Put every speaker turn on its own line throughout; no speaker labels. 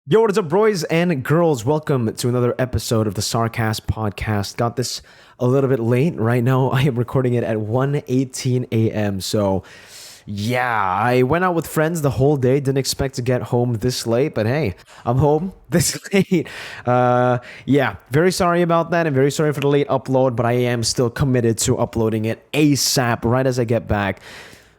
Yo, what is up, boys and girls? Welcome to another episode of the SarCAST podcast. Got this a little bit late. Right now, I am recording it at 1:18 a.m. So, yeah, I went out with friends the whole day. Didn't expect to get home this late, but hey, I'm home this late. Yeah, very sorry about that. I'm very sorry for the late upload, but I am still committed to uploading it ASAP right as I get back.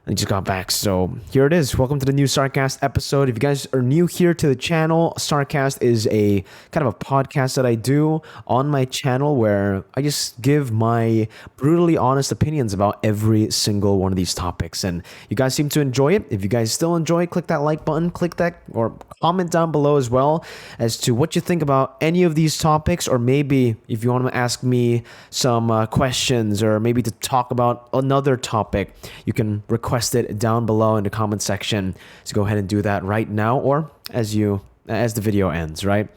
I just got back, so here it is. Welcome to the new SarCast episode. If you guys are new here to the channel, SarCast is a kind of a podcast that I do on my channel where I just give my brutally honest opinions about every single one of these topics. And you guys seem to enjoy it. If you guys still enjoy it, click that like button, click that, or comment down below as well as to what you think about any of these topics, or maybe if you want to ask me some questions, or maybe to talk about another topic, you can request it down below in the comment section. So go ahead and do that right now, or as the video ends, right?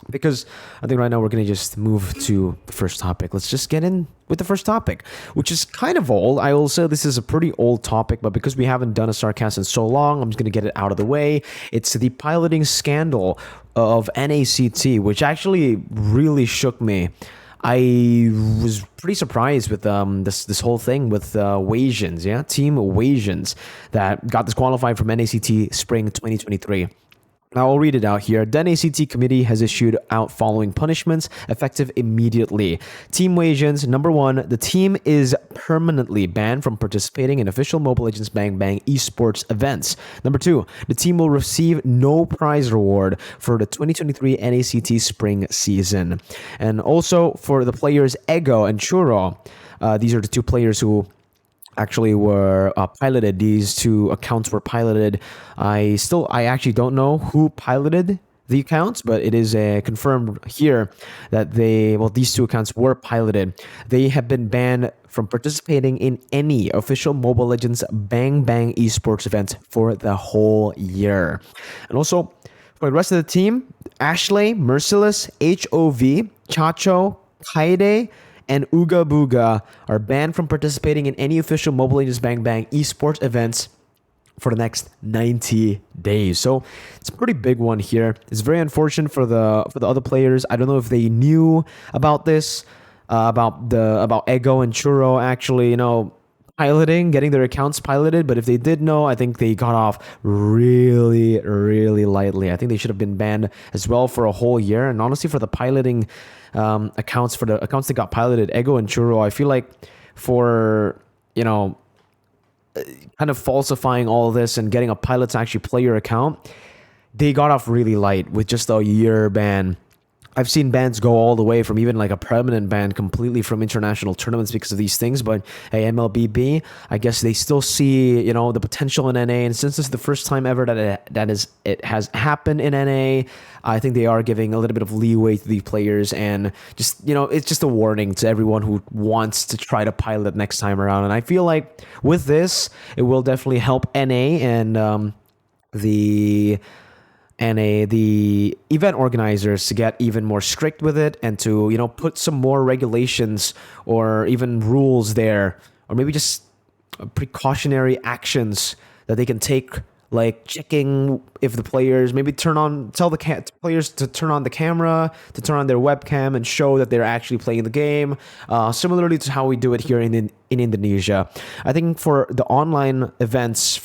Because I think right now we're going to just move to the first topic. Let's just get in with the first topic, which is kind of old. I will say this is a pretty old topic, but because we haven't done a SarCast in so long, I'm just going to get it out of the way. It's the piloting scandal of NACT, which actually really shook me. I was pretty surprised with this whole thing with Wasians, yeah, Team Wasians that got disqualified from NACT Spring 2023. Now, I'll read it out here. The NACT committee has issued out following punishments effective immediately. Team Wasians, number one, the team is permanently banned from participating in official Mobile Legends Bang Bang esports events. Number two, the team will receive no prize reward for the 2023 NACT spring season. And also for the players Ego and Churro, these are the two players who actually were piloted. These two accounts were piloted. I actually don't know who piloted the accounts, but it is confirmed here that these two accounts were piloted. They have been banned from participating in any official Mobile Legends Bang Bang esports event for the whole year. And also for the rest of the team, Ashley, Merciless, HOV, Chacho, Kaide, and Ooga Booga are banned from participating in any official Mobile Legends Bang Bang esports events for the next 90 days. So it's a pretty big one here. It's very unfortunate for the other players. I don't know if they knew about this, about Ego and Churro actually, getting their accounts piloted, but if they did know, I think they got off really, really lightly. I think they should have been banned as well for a whole year. And honestly, for the piloting accounts, for the accounts that got piloted, Ego and Churro, I feel like for, kind of falsifying all this and getting a pilot to actually play your account, they got off really light with just a year ban. I've seen bans go all the way from even like a permanent ban completely from international tournaments because of these things. But hey, MLBB, I guess they still see, the potential in NA. And since this is the first time ever that it has happened in NA, I think they are giving a little bit of leeway to the players. And just, it's just a warning to everyone who wants to try to pilot next time around. And I feel like with this, it will definitely help NA and the event organizers to get even more strict with it, and to put some more regulations or even rules there, or maybe just precautionary actions that they can take, like checking if the players maybe tell the players to turn on the camera, to turn on their webcam and show that they're actually playing the game, similarly to how we do it here in Indonesia. I think for the online events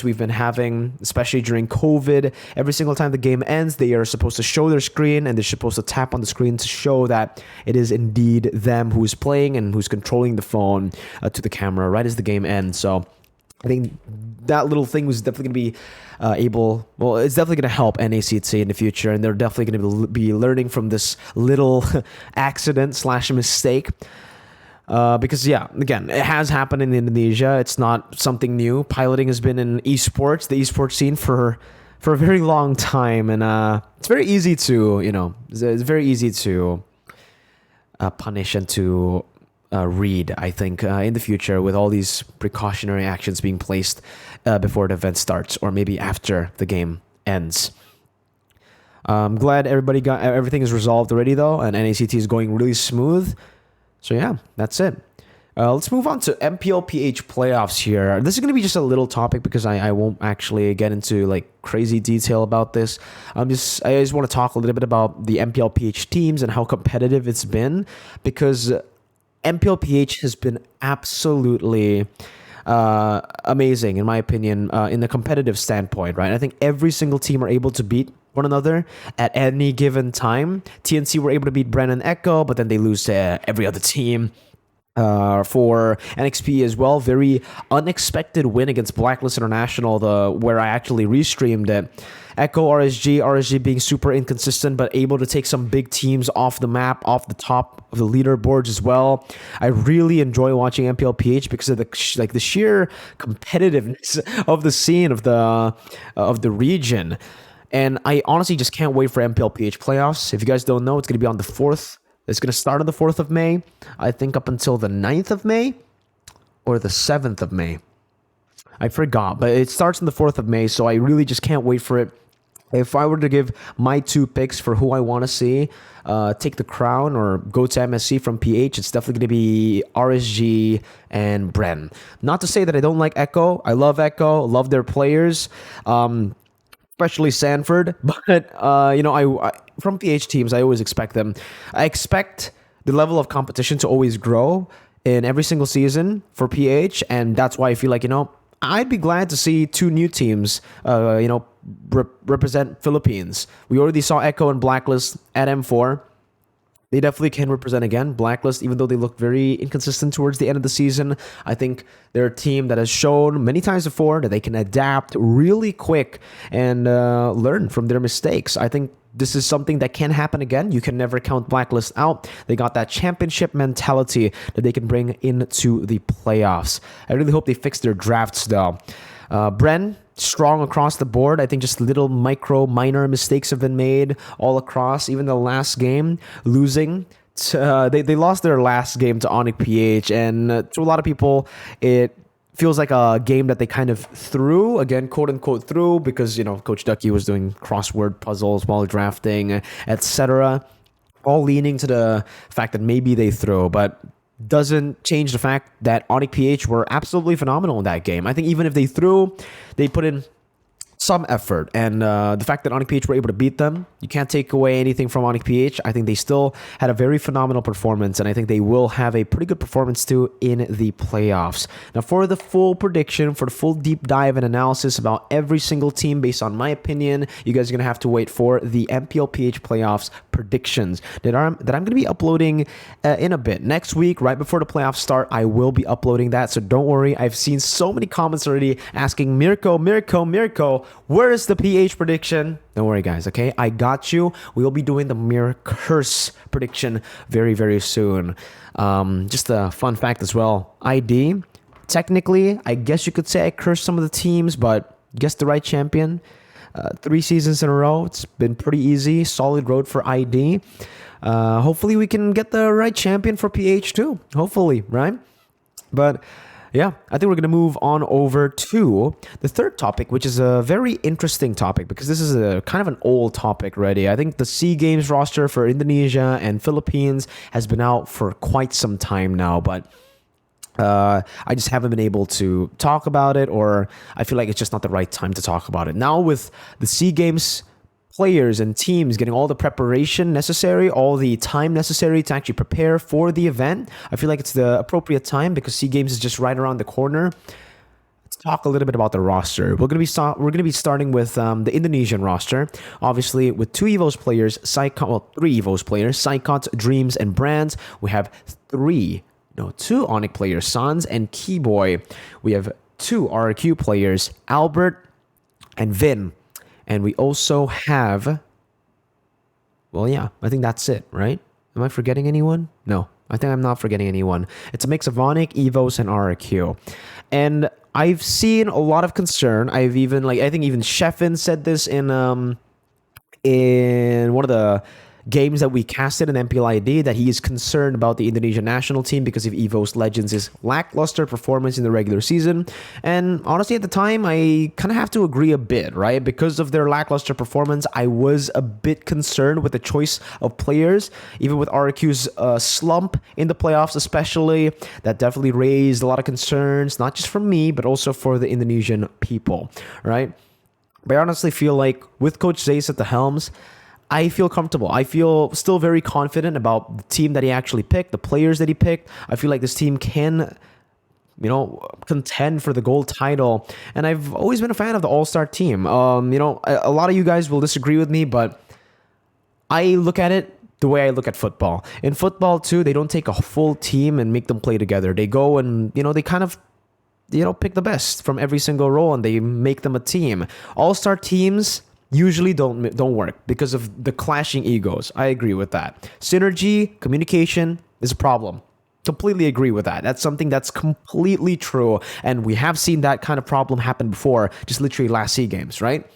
we've been having, especially during COVID, every single time the game ends, they are supposed to show their screen, and they're supposed to tap on the screen to show that it is indeed them who's playing and who's controlling the phone to the camera right as the game ends. So I think that little thing was definitely going to be it's definitely going to help NACT in the future, and they're definitely going to be learning from this little accident/mistake. Because again, it has happened in Indonesia. It's not something new. Piloting has been in the esports scene for a very long time, and it's very easy to punish and to read, I think, in the future, with all these precautionary actions being placed before the event starts, or maybe after the game ends. I'm glad everything is resolved already, though, and NACT is going really smooth. So yeah, that's it. Let's move on to MPL PH playoffs here. This is going to be just a little topic because I won't actually get into like crazy detail about this. I just want to talk a little bit about the MPL PH teams and how competitive it's been, because MPL PH has been absolutely amazing in my opinion in the competitive standpoint, right? I think every single team are able to beat one another at any given time. TNC were able to beat Bren and Echo, but then they lose to every other team. For NXP as well, very unexpected win against Blacklist International, where I actually restreamed it. Echo, RSG being super inconsistent, but able to take some big teams off the map, off the top of the leaderboards as well. I really enjoy watching MPL PH because of the sheer competitiveness of the scene of the region, and I honestly just can't wait for MPL PH playoffs. If you guys don't know, it's going to be on the 4th. It's going to start on the 4th of May, I think up until the 9th of May or the 7th of May. I forgot, but it starts on the 4th of May, so I really just can't wait for it. If I were to give my 2 picks for who I want to see take the crown or go to MSC from PH, it's definitely going to be RSG and Bren. Not to say that I don't like Echo. I love Echo, love their players. Especially Sanford, but I from PH teams, I always expect them. I expect the level of competition to always grow in every single season for PH, and that's why I feel like I'd be glad to see 2 new teams, represent Philippines. We already saw Echo and Blacklist at M4. They definitely can represent again. Blacklist, even though they look very inconsistent towards the end of the season, I think they're a team that has shown many times before that they can adapt really quick and learn from their mistakes. I think this is something that can happen again. You can never count Blacklist out. They got that championship mentality that they can bring into the playoffs. I really hope they fix their drafts, though. Bren, strong across the board. I think just little minor mistakes have been made all across. Even the last game, losing. They lost their last game to Onyx PH, and to a lot of people, it feels like a game that they kind of threw, again, quote unquote threw, because Coach Ducky was doing crossword puzzles while drafting, etc. All leaning to the fact that maybe they threw, but doesn't change the fact that Onyx PH were absolutely phenomenal in that game. I think even if they threw, they put in some effort, and the fact that Onyx PH were able to beat them, you can't take away anything from Onyx PH. I think they still had a very phenomenal performance, and I think they will have a pretty good performance too in the playoffs. Now, for the full prediction, for the full deep dive and analysis about every single team based on my opinion, you guys are going to have to wait for the MPL PH playoffs predictions that I'm going to be uploading in a bit. Next week, right before the playoffs start, I will be uploading that, so don't worry. I've seen so many comments already asking, Mirko, where is the PH prediction? Don't worry, guys, okay? I got you. We will be doing the Mirror Curse prediction very, very soon. Just a fun fact as well. ID, technically, I guess you could say I cursed some of the teams, but guess the right champion. 3 seasons in a row. It's been pretty easy. Solid road for ID. Hopefully, we can get the right champion for PH too. Hopefully, right? But yeah, I think we're going to move on over to the third topic, which is a very interesting topic because this is a kind of an old topic already. I think the SEA Games roster for Indonesia and Philippines has been out for quite some time now, but I just haven't been able to talk about it, or I feel like it's just not the right time to talk about it. Now with the SEA Games players and teams getting all the preparation necessary, all the time necessary to actually prepare for the event, I feel like it's the appropriate time because SEA Games is just right around the corner. Let's talk a little bit about the roster. We're going to be starting with the Indonesian roster, obviously with 2 EVOS players, 3 EVOS players, SarCAST, Dreams, and Brands. We have 2 Onyx players, Sans and Keyboy. We have 2 RQ players, Albert and Vin. And we also have, I think that's it, right? Am I forgetting anyone? No, I think I'm not forgetting anyone. It's a mix of Onyx, EVOS, and RQ. And I've seen a lot of concern. I think even Sheffin said this in one of the games that we casted in MPL ID that he is concerned about the Indonesian national team because of Evo's Legends' lackluster performance in the regular season. And honestly, at the time, I kind of have to agree a bit, right? Because of their lackluster performance, I was a bit concerned with the choice of players, even with RQ's slump in the playoffs, especially. That definitely raised a lot of concerns, not just for me, but also for the Indonesian people, right? But I honestly feel like with Coach Zace at the helms, I feel comfortable. I feel still very confident about the team that he actually picked, the players that he picked. I feel like this team can, contend for the gold title. And I've always been a fan of the All-Star team. A lot of you guys will disagree with me, but I look at it the way I look at football. In football, too, they don't take a full team and make them play together. They go and, they kind of pick the best from every single role and they make them a team. All-star teams usually don't work because of the clashing egos. I agree with that. Synergy, communication is a problem. Completely agree with that. That's something that's completely true. And we have seen that kind of problem happen before, just literally last SEA Games, right?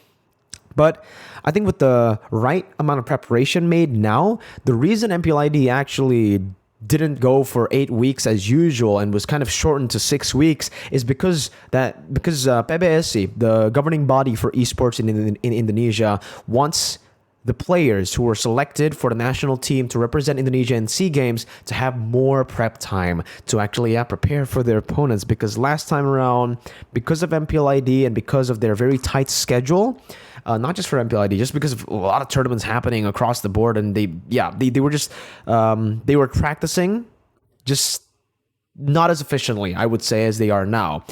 But I think with the right amount of preparation made now, the reason MPL ID actually didn't go for 8 weeks as usual and was kind of shortened to 6 weeks is because PBSI, the governing body for esports in Indonesia, wants the players who were selected for the national team to represent Indonesia in SEA Games to have more prep time to actually prepare for their opponents. Because last time around, because of MPL ID and because of their very tight schedule, not just for MPL ID, just because of a lot of tournaments happening across the board, and they were just they were practicing just not as efficiently, I would say, as they are now.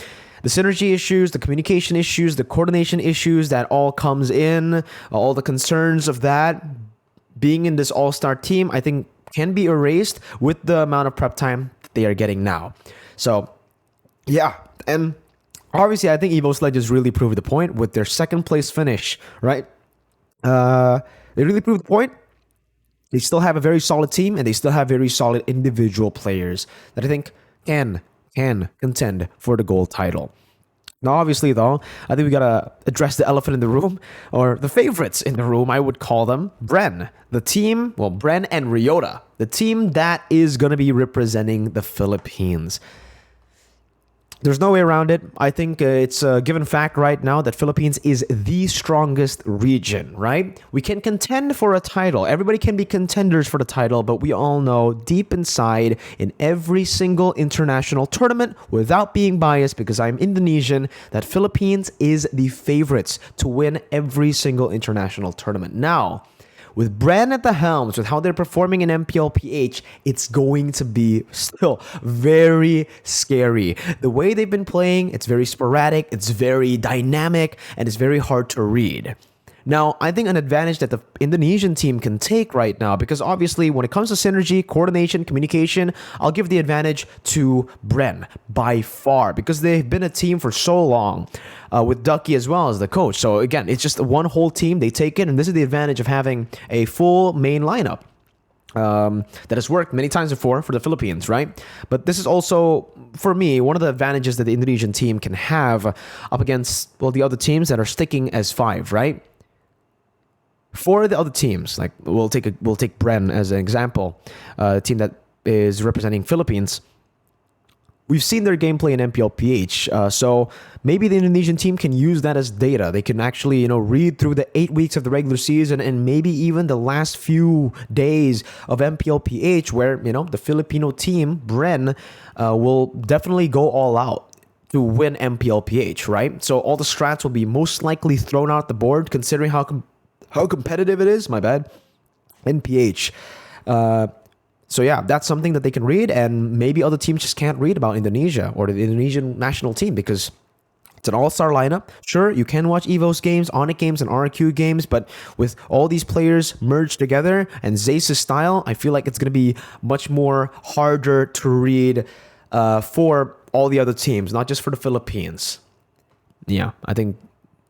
The synergy issues, the communication issues, the coordination issues that all comes in, all the concerns of that being in this all-star team, I think can be erased with the amount of prep time they are getting now. So, yeah, and obviously I think Evo's Legends really proved the point with their second place finish, right? They really proved the point. They still have a very solid team and they still have very solid individual players that I think can contend for the gold title. Now, obviously, though, I think we gotta address the elephant in the room, or the favorites in the room, I would call them. Bren, the team, Bren and Ryota, the team that is gonna be representing the Philippines. There's no way around it. I think it's a given fact right now that Philippines is the strongest region, right? We can contend for a title. Everybody can be contenders for the title, but we all know deep inside in every single international tournament, without being biased because I'm Indonesian, that Philippines is the favorites to win every single international tournament. Now, with Bren at the helms, with how they're performing in MPL PH, it's going to be still very scary. The way they've been playing, it's very sporadic, it's very dynamic, and it's very hard to read. Now, I think an advantage that the Indonesian team can take right now, because obviously when it comes to synergy, coordination, communication, I'll give the advantage to Bren by far, because they've been a team for so long, with Ducky as well as the coach. So again, it's just one whole team they take in, and this is the advantage of having a full main lineup. That has worked many times before for the Philippines, right? But this is also, for me, one of the advantages that the Indonesian team can have up against, the other teams that are sticking as 5, right? For the other teams, like we'll take Bren as an example, a team that is representing Philippines. We've seen their gameplay in MPL PH, so maybe the Indonesian team can use that as data. They can actually, read through the 8 weeks of the regular season and maybe even the last few days of MPL PH, where the Filipino team, Bren, will definitely go all out to win MPL PH, right? So all the strats will be most likely thrown out the board, considering how competitive it is, in PH. So yeah, that's something that they can read, and maybe other teams just can't read about Indonesia or the Indonesian national team because it's an all-star lineup. Sure, you can watch Evo's games, Onyx games, and RQ games, but with all these players merged together and Zace's style, I feel like it's going to be much more harder to read for all the other teams, not just for the Philippines. Yeah, I think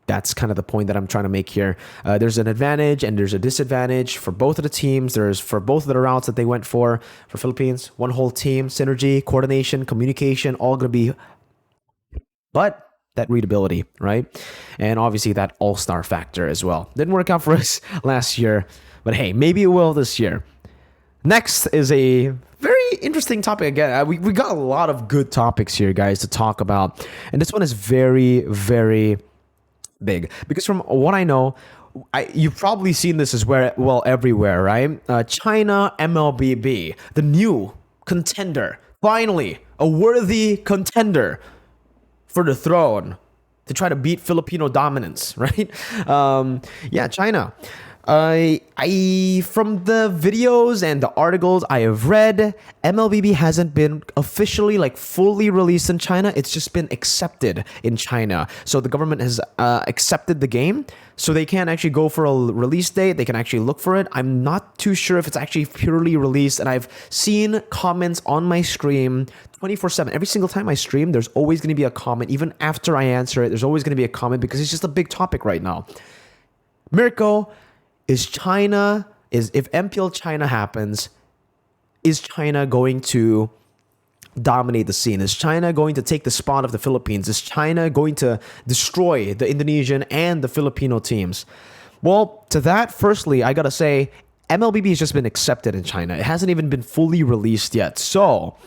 that's kind of the point that I'm trying to make here. There's an advantage and there's a disadvantage for both of the teams. There's for both of the routes that they went for Philippines, one whole team, synergy, coordination, communication, all going to be. But that readability, right? And obviously that all-star factor as well. Didn't work out for us last year, but hey, maybe it will this year. Next is a very interesting topic. Again, we got a lot of good topics here, guys, to talk about. And this one is very, very big. Because from what I know, you've probably seen this as well everywhere, right? China MLBB, the new contender. Finally, a worthy contender for the throne to try to beat Filipino dominance, right? Yeah, China. I from the videos and the articles I have read, MLBB hasn't been officially like fully released in China. It's just been accepted in China. So the government has accepted the game. So they can actually go for a release date. They can actually look for it. I'm not too sure if it's actually purely released. And I've seen comments on my stream 24/7. Every single time I stream, there's always going to be a comment. Even after I answer it, there's always going to be a comment because it's just a big topic right now. Mirko, if MPL China happens, is China going to dominate the scene? Is China going to take the spot of the Philippines? Is China going to destroy the Indonesian and the Filipino teams? Well, to that, firstly, I gotta say, MLBB has just been accepted in China. It hasn't even been fully released yet. So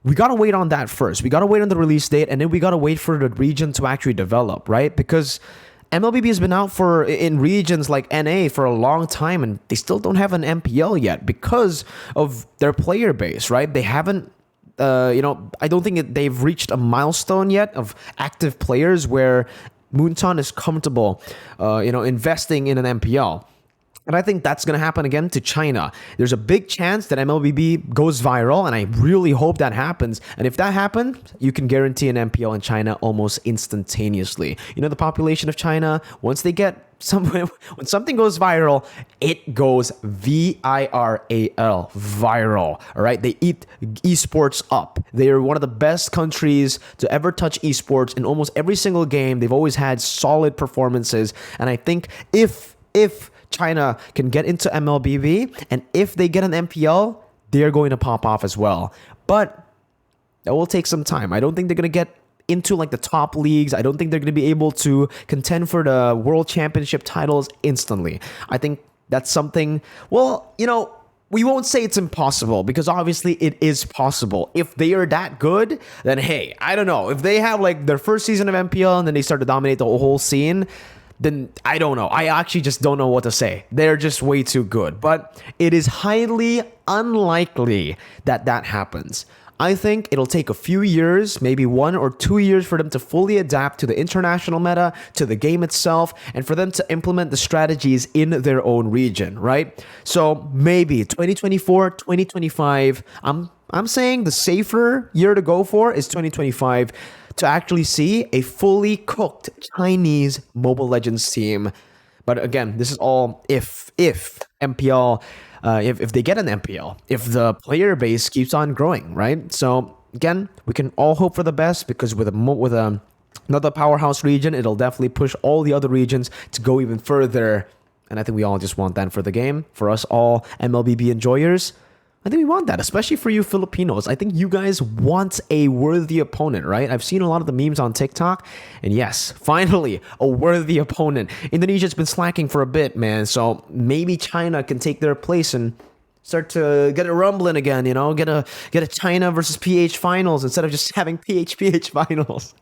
we gotta wait on that first. We gotta wait on the release date, and then we gotta wait for the region to actually develop, right? Because MLBB has been out in regions like NA for a long time, and they still don't have an MPL yet because of their player base, right? They haven't, I don't think they've reached a milestone yet of active players where Moonton is comfortable, investing in an MPL. And I think that's going to happen again to China. There's a big chance that MLBB goes viral, and I really hope that happens. And if that happens, you can guarantee an MPL in China almost instantaneously. You know, the population of China, once they get when something goes viral, it goes VIRAL, viral. All right, they eat esports up. They are one of the best countries to ever touch esports. In almost every single game, they've always had solid performances. And I think if China can get into MLBB, and if they get an MPL, they're going to pop off as well. But that will take some time. I don't think they're going to get into like the top leagues. I don't think they're going to be able to contend for the world championship titles instantly. I think that's something, we won't say it's impossible, because obviously it is possible. If they are that good, then hey, I don't know. If they have like their first season of MPL and then they start to dominate the whole scene, then I don't know. I actually just don't know what to say. They're just way too good. But it is highly unlikely that happens. I think it'll take a few years, maybe 1 or 2 years, for them to fully adapt to the international meta, to the game itself, and for them to implement the strategies in their own region, right? So maybe 2024, 2025, I'm saying the safer year to go for is 2025, to actually see a fully cooked Chinese Mobile Legends team. But again, this is all if MPL, if they get an MPL, if the player base keeps on growing, right? So again, we can all hope for the best, because with another powerhouse region, it'll definitely push all the other regions to go even further. And I think we all just want that for the game, for us all MLBB enjoyers. I think we want that, especially for you Filipinos. I think you guys want a worthy opponent, right? I've seen a lot of the memes on TikTok, and yes, finally, a worthy opponent. Indonesia's been slacking for a bit, man, so maybe China can take their place and start to get it rumbling again, get a China versus PH finals instead of just having PH finals.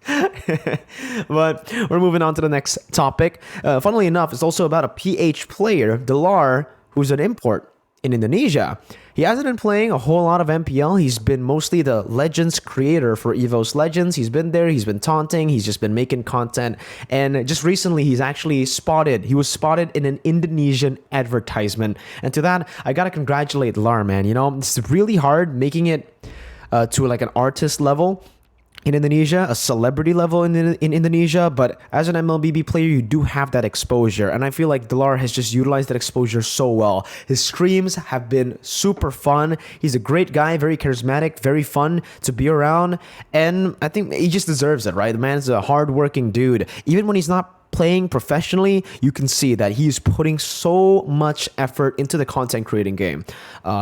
But we're moving on to the next topic. Funnily enough, it's also about a PH player, Dlar, who's an import in Indonesia. He hasn't been playing a whole lot of MPL. He's been mostly the Legends creator for EVOS Legends. He's been there. He's been taunting. He's just been making content. And just recently, he was spotted in an Indonesian advertisement. And to that, I gotta congratulate Dlar, man. It's really hard making it to like an artist level in Indonesia, a celebrity level in Indonesia, but as an MLBB player, you do have that exposure, and I feel like Dlar has just utilized that exposure so well. His streams have been super fun. He's a great guy, very charismatic, very fun to be around, and I think he just deserves it, right? The man's a hardworking dude. Even when he's not playing professionally, you can see that he's putting so much effort into the content creating game.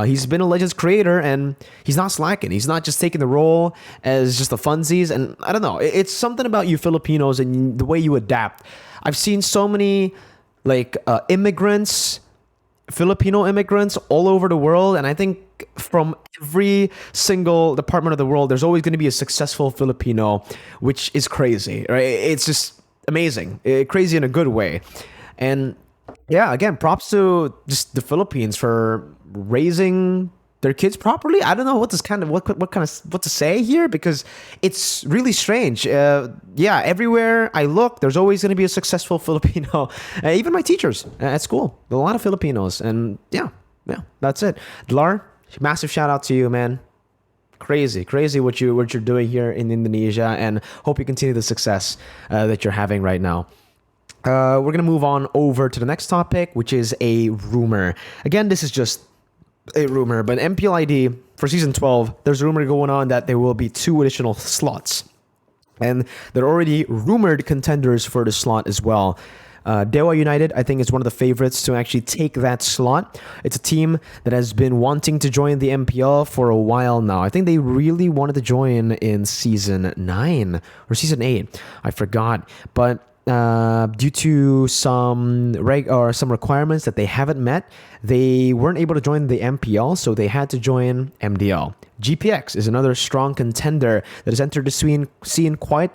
He's been a Legends creator, and he's not slacking. He's not just taking the role as just the funsies. And I don't know, it's something about you Filipinos and the way you adapt. I've seen so many like Filipino immigrants all over the world, and I think from every single department of the world, there's always going to be a successful Filipino, which is crazy, right? It's just amazing, crazy in a good way. And yeah, again, props to just the Philippines for raising their kids properly. I don't know what to say here, because it's really strange. Yeah, everywhere I look, there's always going to be a successful Filipino. Even my teachers at school, a lot of Filipinos, and yeah, that's it. Dlar, massive shout out to you, man. Crazy what you're doing here in Indonesia, and hope you continue the success that you're having right now. We're gonna move on over to the next topic, which is a rumor. Again, this is just a rumor, but MPL ID for season 12, there's a rumor going on that there will be 2 additional slots, and they're already rumored contenders for the slot as well. Dewa United, I think, is one of the favorites to actually take that slot. It's a team that has been wanting to join the MPL for a while now. I think they really wanted to join in season 9 or season 8. I forgot, but due to some requirements that they haven't met, they weren't able to join the MPL, so they had to join MDL. GPX is another strong contender that has entered the scene quite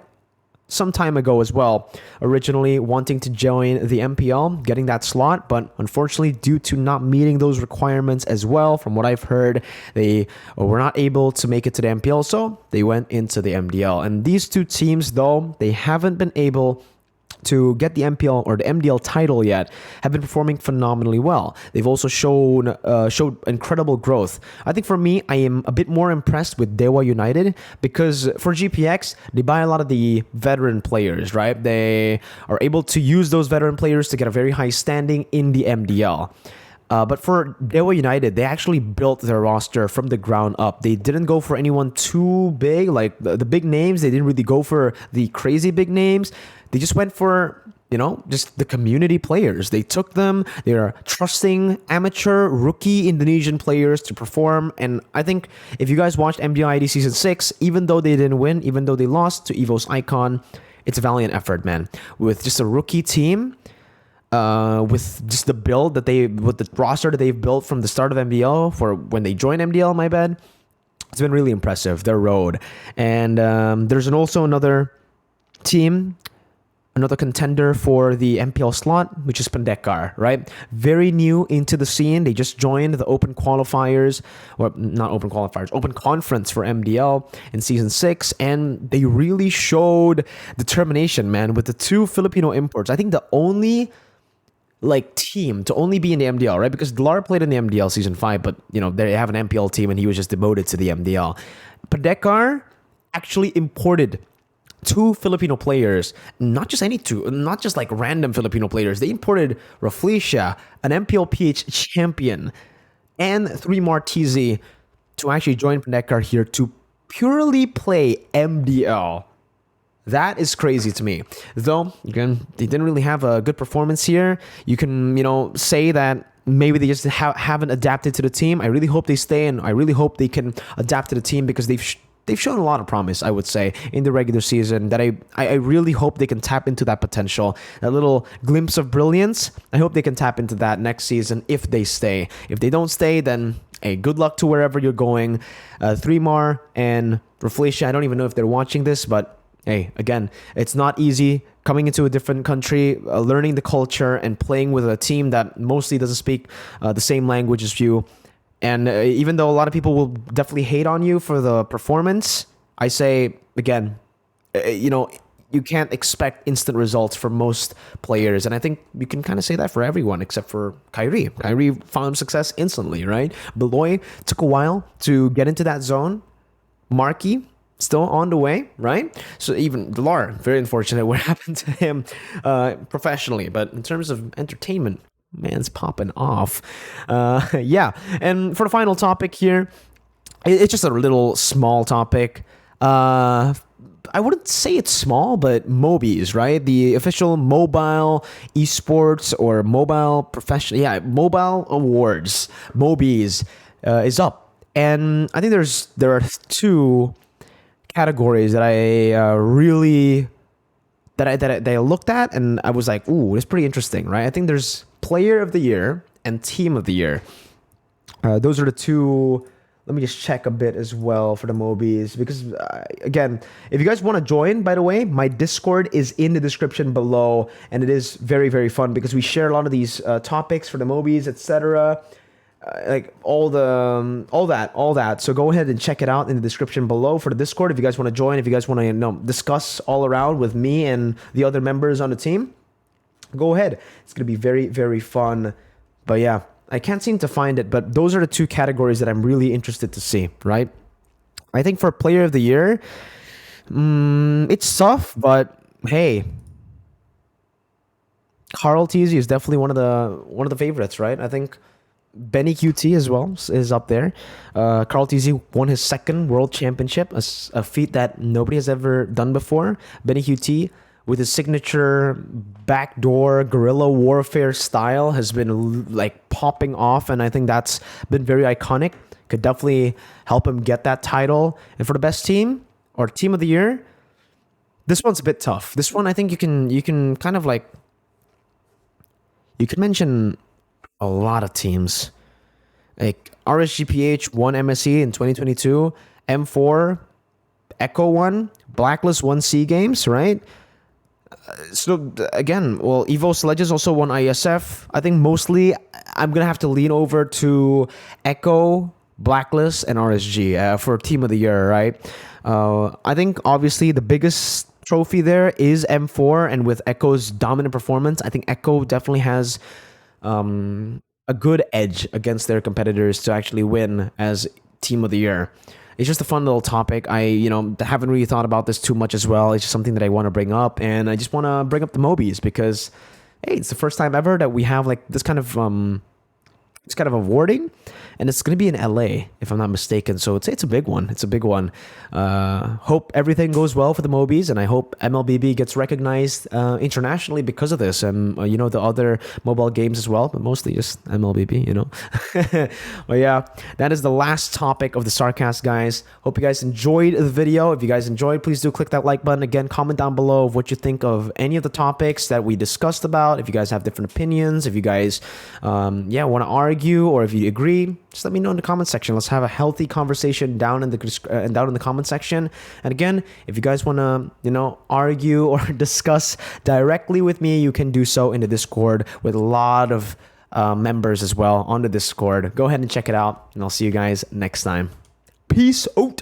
some time ago as well, originally wanting to join the MPL, getting that slot, but unfortunately, due to not meeting those requirements as well, from what I've heard, they were not able to make it to the MPL, so they went into the MDL. And these 2 teams, though, they haven't been able to get the MPL or the MDL title yet, have been performing phenomenally well. They've also showed incredible growth. I think for me, I am a bit more impressed with Dewa United, because for GPX, they buy a lot of the veteran players, right? They are able to use those veteran players to get a very high standing in the MDL. But for Dewa United, they actually built their roster from the ground up. They didn't go for anyone too big, like the big names. They didn't really go for the crazy big names. They just went for, just the community players. They took them. They're trusting amateur, rookie Indonesian players to perform. And I think if you guys watched MPL ID Season 6, even though they didn't win, even though they lost to Evo's Icon, it's a valiant effort, man. With just a rookie team, with just the roster that they've built from the start of MDL for when they joined MDL, my bad, it's been really impressive, their road. And there's also another team, another contender for the MPL slot, which is Pendekar, right? Very new into the scene. They just joined the open qualifiers, or not open qualifiers, open conference for MDL in season 6, and they really showed determination, man, with the 2 Filipino imports. I think the only team to only be in the MDL, right? Because Dlar played in the MDL season 5, but they have an MPL team and he was just demoted to the MDL. Pendekar actually imported 2 Filipino players, not just any 2, not just like random Filipino players. They imported Raflesia, an MPL PH champion, and 3 more TZ to actually join Pendekar here to purely play MDL. That is crazy to me. Though, again, they didn't really have a good performance here. You can, say that maybe they just haven't adapted to the team. I really hope they stay, and I really hope they can adapt to the team, because they've shown a lot of promise, I would say, in the regular season, that I really hope they can tap into that potential, that little glimpse of brilliance. I hope they can tap into that next season if they stay. If they don't stay, then hey, good luck to wherever you're going. 3mar and Raflesia, I don't even know if they're watching this, but hey, again, it's not easy coming into a different country, learning the culture, and playing with a team that mostly doesn't speak the same language as you. And even though a lot of people will definitely hate on you for the performance, I say, again, you can't expect instant results for most players. And I think you can kind of say that for everyone except for Kyrie. Kyrie found success instantly, right? Beloy took a while to get into that zone. Marky, still on the way, right? So even Dlar, very unfortunate what happened to him professionally. But in terms of entertainment, man's popping off. Yeah. And for the final topic here, it's just a little small topic. I wouldn't say it's small, but MOBIES, right? The official mobile esports or mobile professional, mobile awards, MOBIES, is up, and I think there are two categories that I really that I looked at, and I was like, ooh, it's pretty interesting, right? I think there's Player of the Year and Team of the Year. Those are the two. Let me just check a bit as well for the MOBIES, because again, if you guys want to join, by the way, my Discord is in the description below, and it is very, very fun because we share a lot of these topics for the MOBIES, etc. Like all that. So go ahead and check it out in the description below for the Discord if you guys want to join. If you guys want to discuss all around with me and the other members on the team, go ahead. It's gonna be very, very fun. But yeah, I can't seem to find it, but those are the two categories that I'm really interested to see, right? I think for Player of the Year, it's tough, but hey, Carl TZ is definitely one of the favorites, right? I think Benny QT as well is up there. Carl TZ won his second world championship, a feat that nobody has ever done before. Benny QT, with his signature backdoor guerrilla warfare style, has been like popping off, and I think that's been very iconic. Could definitely help him get that title. And for the best team or Team of the Year, this one's a bit tough. This one, I think you can kind of like, you could mention a lot of teams. Like RSGPH won MSE in 2022, M4, Echo won, Blacklist won C Games, right? So again, well, Evo Sledges also won ISF. I think mostly I'm gonna have to lean over to Echo, Blacklist, and RSG for Team of the Year, right? I think obviously the biggest trophy there is M4, and with Echo's dominant performance, I think Echo definitely has a good edge against their competitors to actually win as Team of the Year. It's just a fun little topic. I haven't really thought about this too much as well. It's just something that I want to bring up, and I just want to bring up the MOBIES because, hey, it's the first time ever that we have like this kind of awarding, and it's gonna be in LA if I'm not mistaken. So it's a big one. It's a big one. Hope everything goes well for the MOBIES, and I hope MLBB gets recognized internationally because of this, and the other mobile games as well, but mostly just MLBB. But yeah, that is the last topic of the SarCAST, guys. Hope you guys enjoyed the video. If you guys enjoyed, please do click that like button. Again, comment down below of what you think of any of the topics that we discussed about. If you guys have different opinions, if you guys want to argue, or if you agree, just let me know in the comment section. Let's have a healthy conversation down in the comment section. And again, if you guys want to argue or discuss directly with me, you can do so in the Discord with a lot of members as well on the Discord. Go ahead and check it out, and I'll see you guys next time. Peace out.